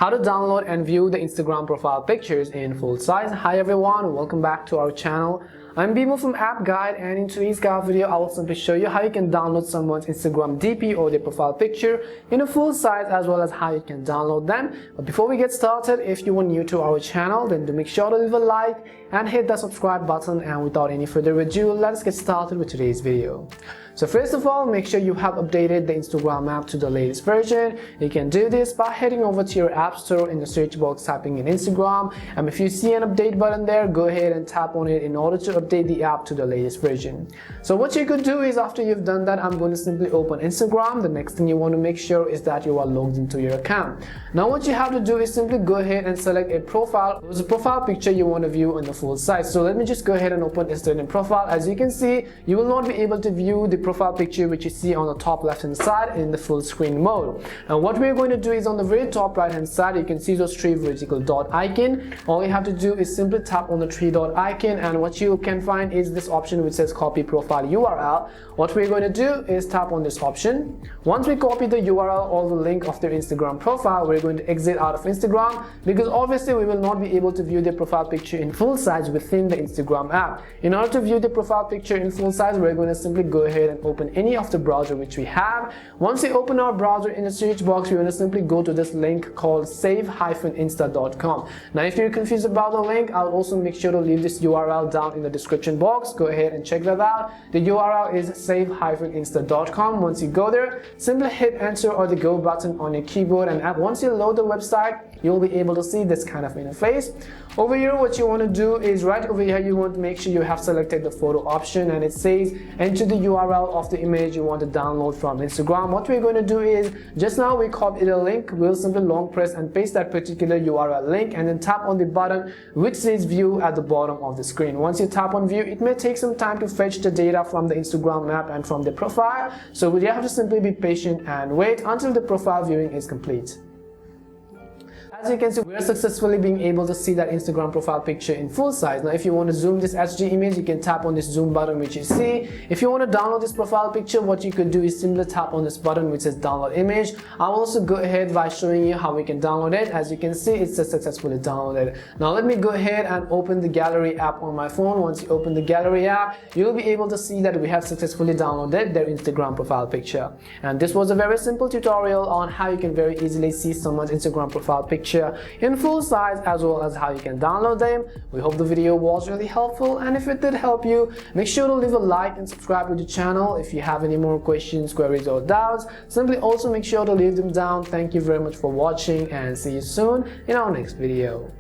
how to download and view the Instagram profile pictures in full size. Hi everyone, welcome back to our channel. I'm Bimo from App Guide, and in today's guide video I will simply show you how you can download someone's Instagram DP or their profile picture in a full size, as well as how you can download them. But before we get started, if you are new to our channel, then do make sure to leave a like and hit the subscribe button. And without any further ado, let's get started with today's video. So first of all, make sure you have updated the Instagram app to the latest version. You can do this by heading over to your app store, in the search box typing in Instagram, and if you see an update button there, go ahead and tap on it in order to update the app to the latest version. So what you could do is, after you've done that, I'm going to simply open Instagram. The next thing you want to make sure is that you are logged into your account. Now what you have to do is simply go ahead and select a profile. There's a profile picture you want to view in the full size. So let me just go ahead and open a student profile. As you can see, you will not be able to view the profile picture which you see on the top left hand side in the full screen mode. And what we're going to do is, on the very top right hand side, you can see those three vertical dot icon. All you have to do is simply tap on the three dot icon, and what you can find is this option which says copy profile URL. What we're going to do is tap on this option. Once we copy the URL or the link of their Instagram profile, we're going to exit out of Instagram, because obviously we will not be able to view their profile picture in full size within the Instagram app. In order to view the profile picture in full size, we're going to simply go ahead and open any of the browser which we have. Once we open our browser, in the search box we're going to simply go to this link called save-insta.com. Now if you're confused about the link, I'll also make sure to leave this URL down in the description box. Go ahead and check that out. The URL is save-insta.com. Once you go there, simply hit enter or the go button on your keyboard, and once you load the website, you'll be able to see this kind of interface. Over here, what you want to do is, right over here, you want to make sure you have selected the photo option, and it says enter the URL of the image you want to download from Instagram. What we're going to do is, just now we copied a link, we'll simply long press and paste that particular URL link, and then tap on the button which says view at the bottom of the screen. Once you tap on view, it may take some time to fetch the data from the Instagram app and from the profile, so we have to simply be patient and wait until the profile viewing is complete. As you can see, we are successfully being able to see that Instagram profile picture in full size. Now if you want to zoom this HD image, you can tap on this zoom button which you see. If you want to download this profile picture, what you could do is simply tap on this button which says download image. I'll also go ahead by showing you how we can download it. As you can see, it's successfully downloaded. Now let me go ahead and open the gallery app on my phone. Once you open the gallery app, you'll be able to see that we have successfully downloaded their Instagram profile picture. And this was a very simple tutorial on how you can very easily see someone's Instagram profile picture in full size, as well as how you can download them. We hope the video was really helpful, and if it did help you, make sure to leave a like and subscribe to the channel. If you have any more questions, queries or doubts, simply also make sure to leave them down. Thank you very much for watching, and see you soon in our next video.